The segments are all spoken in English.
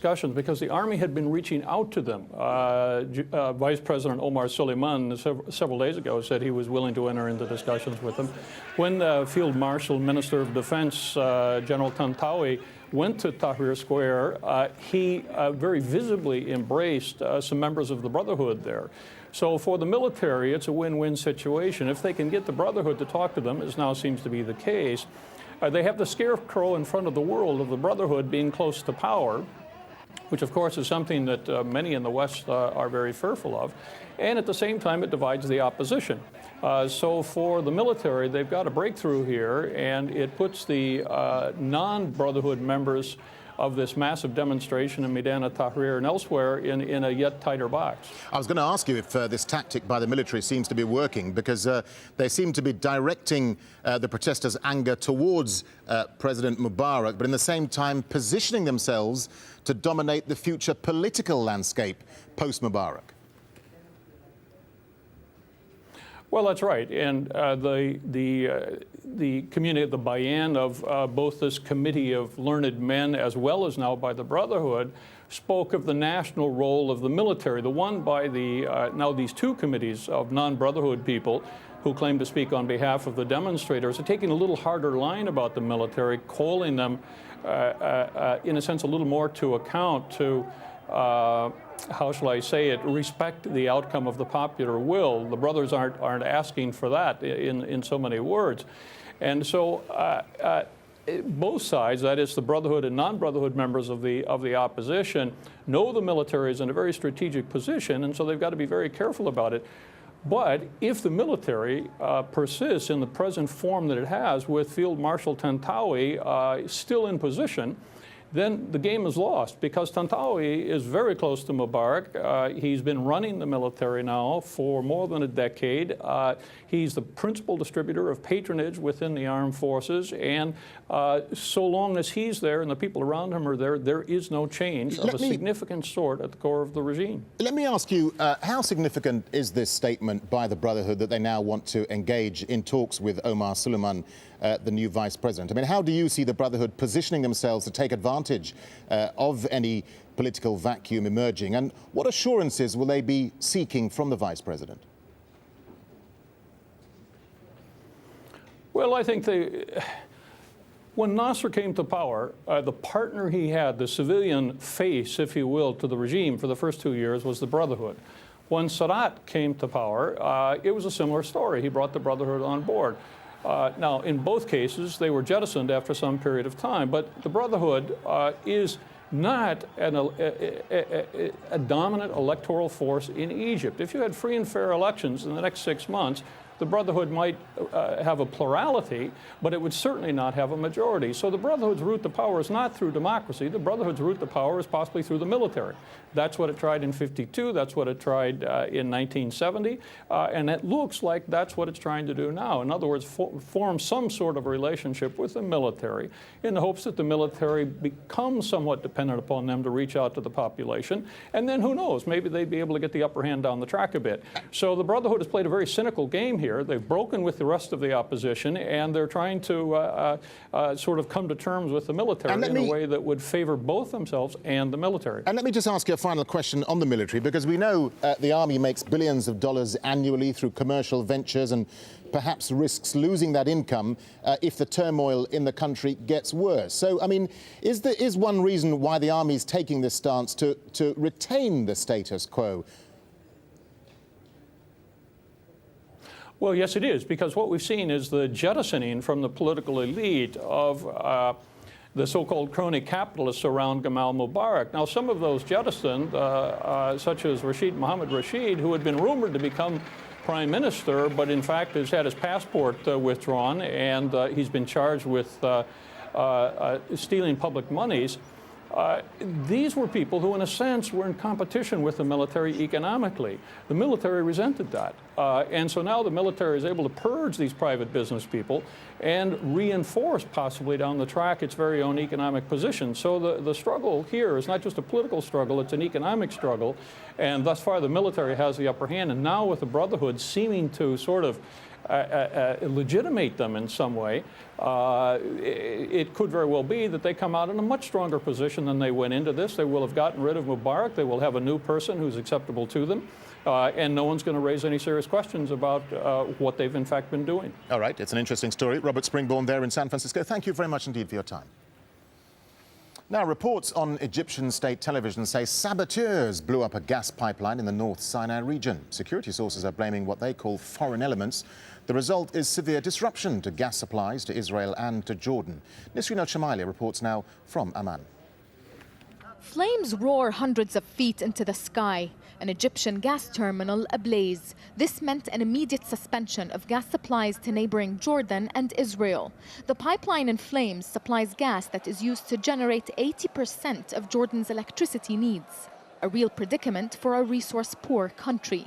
discussions because the Army had been reaching out to them. Vice President Omar Suleiman several days ago said he was willing to enter into discussions with them. When Field Marshal Minister of Defense General Tantawi went to Tahrir Square, he very visibly embraced some members of the Brotherhood there. So for the military, it's a win-win situation. If they can get the Brotherhood to talk to them, as now seems to be the case, they have the scarecrow in front of the world of the Brotherhood being close to power, which of course is something that many in the West are very fearful of. And at the same time, it divides the opposition. So for the military, they've got a breakthrough here, and it puts the non-Brotherhood members of this massive demonstration in Maidan Tahrir and elsewhere in a yet tighter box. I was going to ask you if this tactic by the military seems to be working, because they seem to be directing the protesters' anger towards President Mubarak, but in the same time positioning themselves to dominate the future political landscape post-Mubarak. Well, that's right, and the community, the bayan of both this committee of learned men as well as now by the Brotherhood, spoke of the national role of the military. The one by the now these two committees of non-Brotherhood people who claim to speak on behalf of the demonstrators are taking a little harder line about the military, calling them, in a sense, a little more to account to how shall I say it, respect the outcome of the popular will. The brothers aren't asking for that in so many words. And so both sides, that is the Brotherhood and non-Brotherhood members of the opposition, know the military is in a very strategic position, and so they've got to be very careful about it. But if the military persists in the present form that it has, with Field Marshal Tantawi still in position, then the game is lost, because Tantawi is very close to Mubarak. He's been running the military now for more than a decade. He's the principal distributor of patronage within the armed forces, and so long as he's there and the people around him are there, there is no change of a significant sort at the core of the regime. Let me ask you, how significant is this statement by the Brotherhood that they now want to engage in talks with Omar Suleiman, the new vice president? I mean, how do you see the Brotherhood positioning themselves to take advantage of any political vacuum emerging? And what assurances will they be seeking from the vice president? Well, I think when Nasser came to power, the partner he had, the civilian face, if you will, to the regime for the first 2 years was the Brotherhood. When Sadat came to power, it was a similar story. He brought the Brotherhood on board. Now, in both cases, they were jettisoned after some period of time, but the Brotherhood is not a dominant electoral force in Egypt. If you had free and fair elections in the next 6 months, the Brotherhood might have a plurality, but it would certainly not have a majority. So the Brotherhood's route to power is not through democracy. The Brotherhood's route to power is possibly through the military. That's what it tried in '52. That's what it tried in 1970. And it looks like that's what it's trying to do now. In other words, form some sort of relationship with the military in the hopes that the military becomes somewhat dependent upon them to reach out to the population. And then who knows, maybe they'd be able to get the upper hand down the track a bit. So the Brotherhood has played a very cynical game here. They've broken with the rest of the opposition, and they're trying to sort of come to terms with the military in a way that would favor both themselves and the military. And let me just ask you a final question on the military, because we know the Army makes billions of dollars annually through commercial ventures and perhaps risks losing that income if the turmoil in the country gets worse. So, I mean, is one reason why the Army is taking this stance to retain the status quo? Well, yes, it is, because what we've seen is the jettisoning from the political elite of the so-called crony capitalists around Gamal Mubarak. Now, some of those jettisoned, such as Mohammed Rashid, who had been rumored to become prime minister, but in fact has had his passport withdrawn, and he's been charged with stealing public monies. These were people who, in a sense, were in competition with the military economically. The military resented that. And so now the military is able to purge these private business people and reinforce, possibly down the track, its very own economic position. So the struggle here is not just a political struggle, it's an economic struggle. And thus far, the military has the upper hand. And now with the Brotherhood seeming to sort of legitimate them in some way, it could very well be that they come out in a much stronger position than they went into this. They will have gotten rid of Mubarak. They will have a new person who's acceptable to them. And no one's going to raise any serious questions about what they've in fact been doing. All right, it's an interesting story. Robert Springborn there in San Francisco. Thank you very much indeed for your time. Now, reports on Egyptian state television say saboteurs blew up a gas pipeline in the North Sinai region. Security sources are blaming what they call foreign elements. The result is severe disruption to gas supplies to Israel and to Jordan. Nisreen Al-Shamaili reports now from Amman. Flames roar hundreds of feet into the sky. An Egyptian gas terminal ablaze. This meant an immediate suspension of gas supplies to neighboring Jordan and Israel. The pipeline in flames supplies gas that is used to generate 80% of Jordan's electricity needs. A real predicament for a resource-poor country.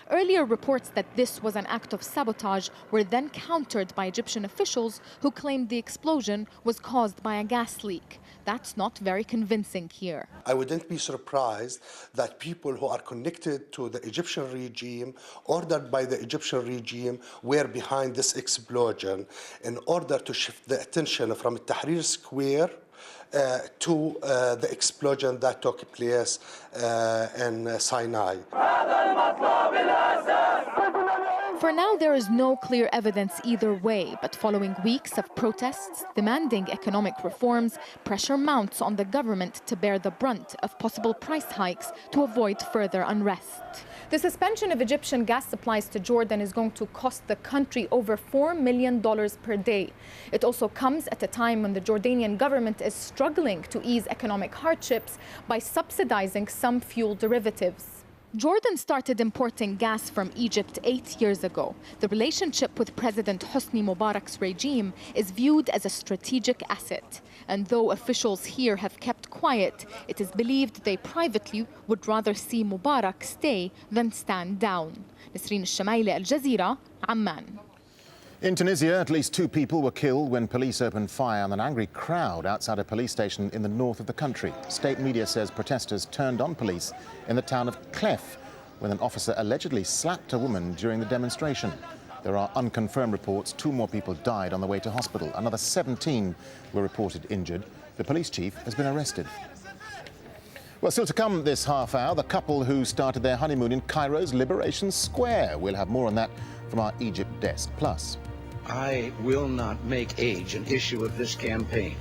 Earlier reports that this was an act of sabotage were then countered by Egyptian officials who claimed the explosion was caused by a gas leak. That's not very convincing here. I wouldn't be surprised that people who are connected to the Egyptian regime, ordered by the Egyptian regime, were behind this explosion in order to shift the attention from Tahrir Square to the explosion that took place in Sinai. For now, there is no clear evidence either way, but following weeks of protests demanding economic reforms, pressure mounts on the government to bear the brunt of possible price hikes to avoid further unrest. The suspension of Egyptian gas supplies to Jordan is going to cost the country over $4 million per day. It also comes at a time when the Jordanian government is struggling to ease economic hardships by subsidizing some fuel derivatives. Jordan started importing gas from Egypt 8 years ago. The relationship with President Hosni Mubarak's regime is viewed as a strategic asset. And though officials here have kept quiet, it is believed they privately would rather see Mubarak stay than stand down. Nisreen Al-Shamaili, Al Jazeera, Amman. In Tunisia, at least 2 people were killed when police opened fire on an angry crowd outside a police station in the north of the country. State media says protesters turned on police in the town of Clef when an officer allegedly slapped a woman during the demonstration. There are unconfirmed reports 2 more people died on the way to hospital. Another 17 were reported injured. The police chief has been arrested. Well, still to come this half hour, the couple who started their honeymoon in Cairo's Liberation Square. We'll have more on that from our Egypt desk. Plus, I will not make age an issue of this campaign.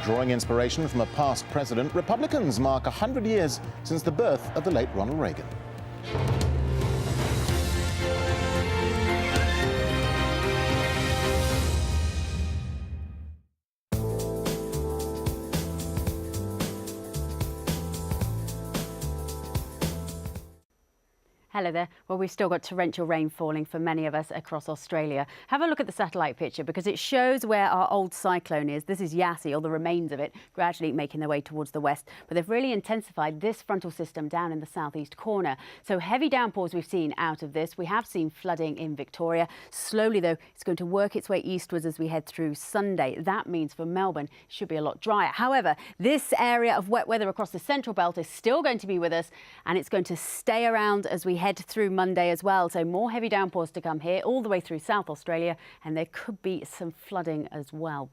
drawing inspiration from a past president, Republicans mark 100 years since the birth of the late Ronald Reagan. Hello there. Well, we've still got torrential rain falling for many of us across Australia. Have a look at the satellite picture because it shows where our old cyclone is. This is Yasi, or the remains of it, gradually making their way towards the west. But they've really intensified this frontal system down in the southeast corner. So heavy downpours we've seen out of this. We have seen flooding in Victoria. Slowly, though, it's going to work its way eastwards as we head through Sunday. That means for Melbourne, it should be a lot drier. However, this area of wet weather across the central belt is still going to be with us, and it's going to stay around as we head through Monday as well. So more heavy downpours to come here all the way through South Australia, and there could be some flooding as well.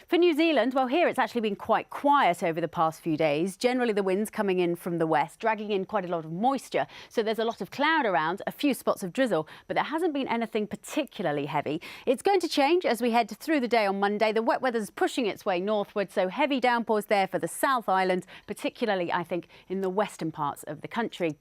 For New Zealand, well, here it's actually been quite quiet over the past few days. Generally, the wind's coming in from the west, dragging in quite a lot of moisture. So there's a lot of cloud around, a few spots of drizzle, but there hasn't been anything particularly heavy. It's going to change as we head through the day on Monday. The wet weather's pushing its way northward, so heavy downpours there for the South Island, particularly, I think, in the western parts of the country.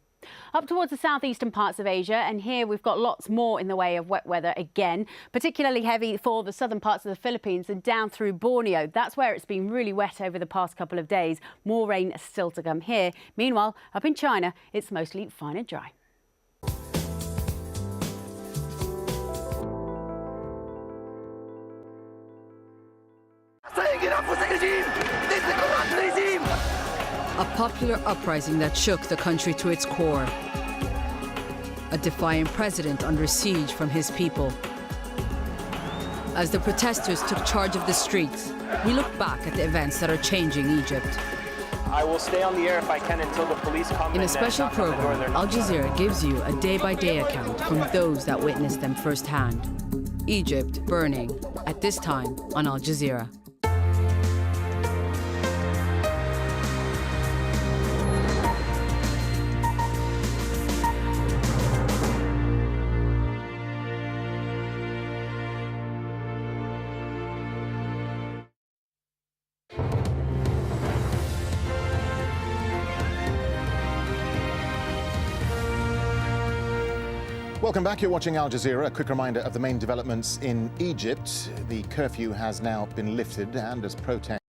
Up towards the southeastern parts of Asia, and here we've got lots more in the way of wet weather again, particularly heavy for the southern parts of the Philippines and down through Borneo. That's where it's been really wet over the past couple of days. More rain still to come here. Meanwhile, up in China, it's mostly fine and dry. A popular uprising that shook the country to its core. A defiant president under siege from his people. As the protesters took charge of the streets, we look back at the events that are changing Egypt. I will stay on the air if I can until the police come. In a and special knock on the door. program, They're Al not- Jazeera gives you a day-by-day account from those that witnessed them firsthand. Egypt burning, at this time on Al Jazeera. Welcome back. You're watching Al Jazeera. A quick reminder of the main developments in Egypt. The curfew has now been lifted, and as protests